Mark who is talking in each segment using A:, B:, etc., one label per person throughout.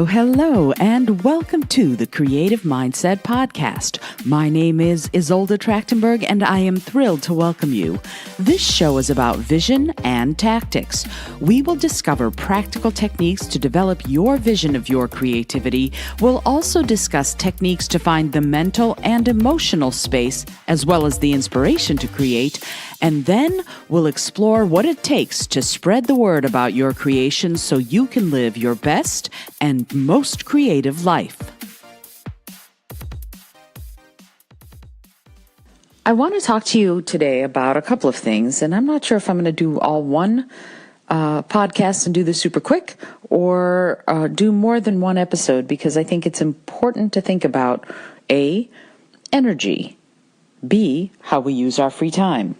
A: Hello, and welcome to the Creative Mindset Podcast. My name is Isolde Trachtenberg, and I am thrilled to welcome you. This show is about vision and tactics. We will discover practical techniques to develop your vision of your creativity. We'll also discuss techniques to find the mental and emotional space, as well as the inspiration to create. And then we'll explore what it takes to spread the word about your creation so you can live your best and most creative life. I want to talk to you today about a couple of things, and I'm not sure if I'm going to do all one podcast and do this super quick or do more than one episode, because I think it's important to think about A, energy, B, how we use our free time.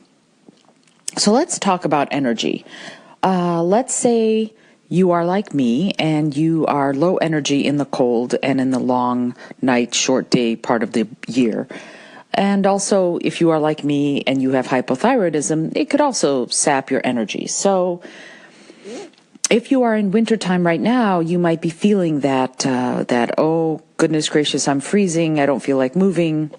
A: So let's talk about energy. Let's say you are like me and you are low energy in the cold and in the long night, short day part of the year. And also, if you are like me and you have hypothyroidism, it could also sap your energy. So if you are in wintertime right now, you might be feeling that, oh, goodness gracious, I'm freezing. I don't feel like moving.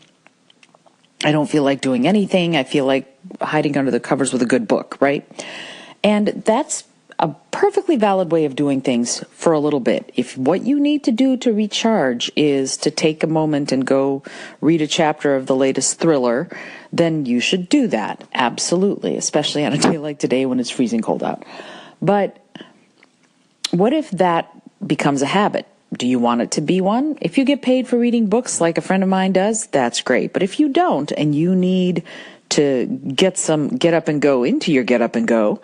A: I don't feel like doing anything. I feel like hiding under the covers with a good book, right? And that's a perfectly valid way of doing things for a little bit. If what you need to do to recharge is to take a moment and go read a chapter of the latest thriller, then you should do that. Absolutely. Especially on a day like today when it's freezing cold out. But what if that becomes a habit? Do you want it to be one? If you get paid for reading books like a friend of mine does, that's great. But if you don't and you need to get some get up and go into your get up and go,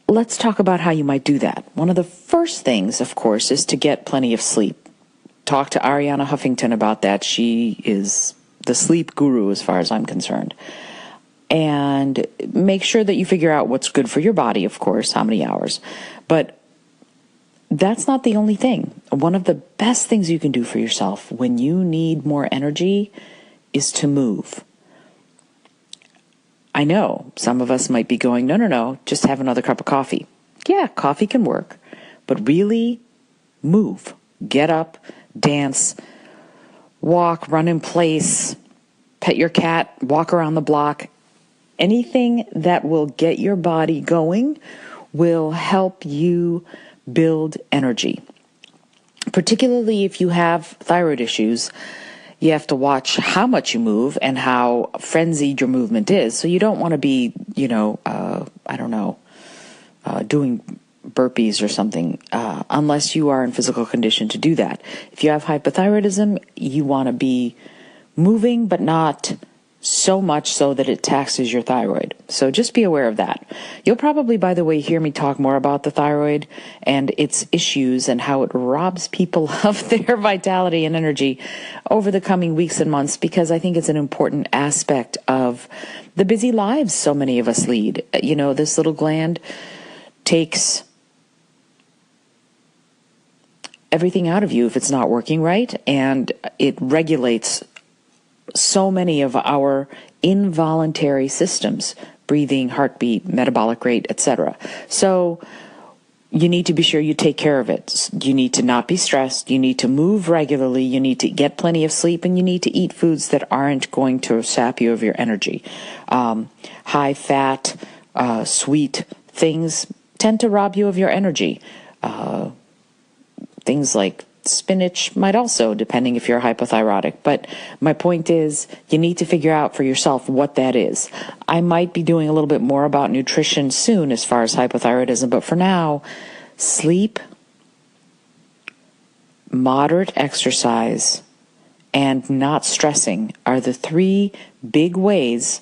A: let's talk about how you might do that. One of the first things, of course, is to get plenty of sleep. Talk to Arianna Huffington about that. She is the sleep guru as far as I'm concerned. And make sure that you figure out what's good for your body, of course, how many hours. But that's not the only thing. One of the best things you can do for yourself when you need more energy is to move. I know some of us might be going, no, just have another cup of coffee. Yeah, coffee can work, but really move. Get up, dance, walk, run in place, pet your cat, walk around the block. Anything that will get your body going will help you build energy. Particularly if you have thyroid issues, you have to watch how much you move and how frenzied your movement is. So you don't want to be, doing burpees or something, unless you are in physical condition to do that. If you have hypothyroidism, you want to be moving, but not so much so that it taxes your thyroid. So just be aware of that. You'll probably, by the way, hear me talk more about the thyroid and its issues and how it robs people of their vitality and energy over the coming weeks and months, because I think it's an important aspect of the busy lives so many of us lead. You know, this little gland takes everything out of you if it's not working right, and it regulates so many of our involuntary systems, breathing, heartbeat, metabolic rate, etc. So you need to be sure you take care of it. You need to not be stressed. You need to move regularly. You need to get plenty of sleep, and you need to eat foods that aren't going to sap you of your energy. High fat, sweet things tend to rob you of your energy. Things like spinach might also, depending if you're hypothyroidic. But my point is, you need to figure out for yourself what that is. I might be doing a little bit more about nutrition soon as far as hypothyroidism, but for now, sleep, moderate exercise, and not stressing are the three big ways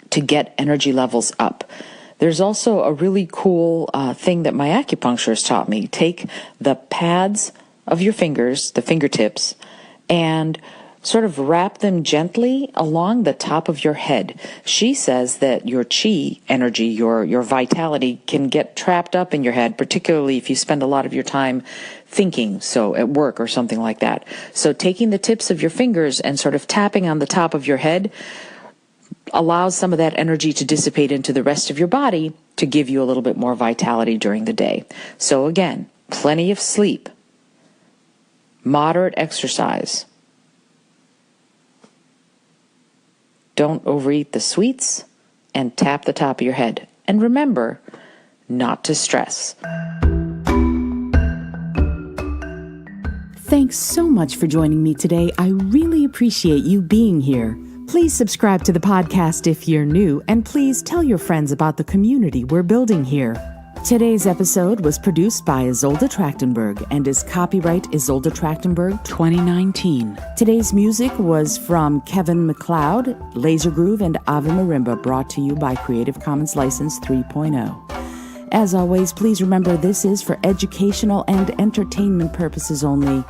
A: to get energy levels up. There's also a really cool thing that my acupuncturist taught me. Take the pads of your fingers, the fingertips, and sort of wrap them gently along the top of your head. She says that your chi energy, your vitality, can get trapped up in your head, particularly if you spend a lot of your time thinking, so at work or something like that. So taking the tips of your fingers and sort of tapping on the top of your head allows some of that energy to dissipate into the rest of your body to give you a little bit more vitality during the day. So again, plenty of sleep, moderate exercise. Don't overeat the sweets, and tap the top of your head. And remember not to stress.
B: Thanks so much for joining me today. I really appreciate you being here. Please subscribe to the podcast if you're new, and please tell your friends about the community we're building here. Today's episode was produced by Isolde Trachtenberg and is copyright Isolde Trachtenberg 2019. Today's music was from Kevin MacLeod, Laser Groove, and Ave Marimba, brought to you by Creative Commons License 3.0. As always, please remember this is for educational and entertainment purposes only.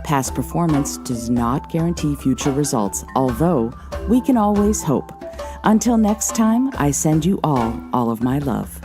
B: Past performance does not guarantee future results, although we can always hope. Until next time, I send you all of my love.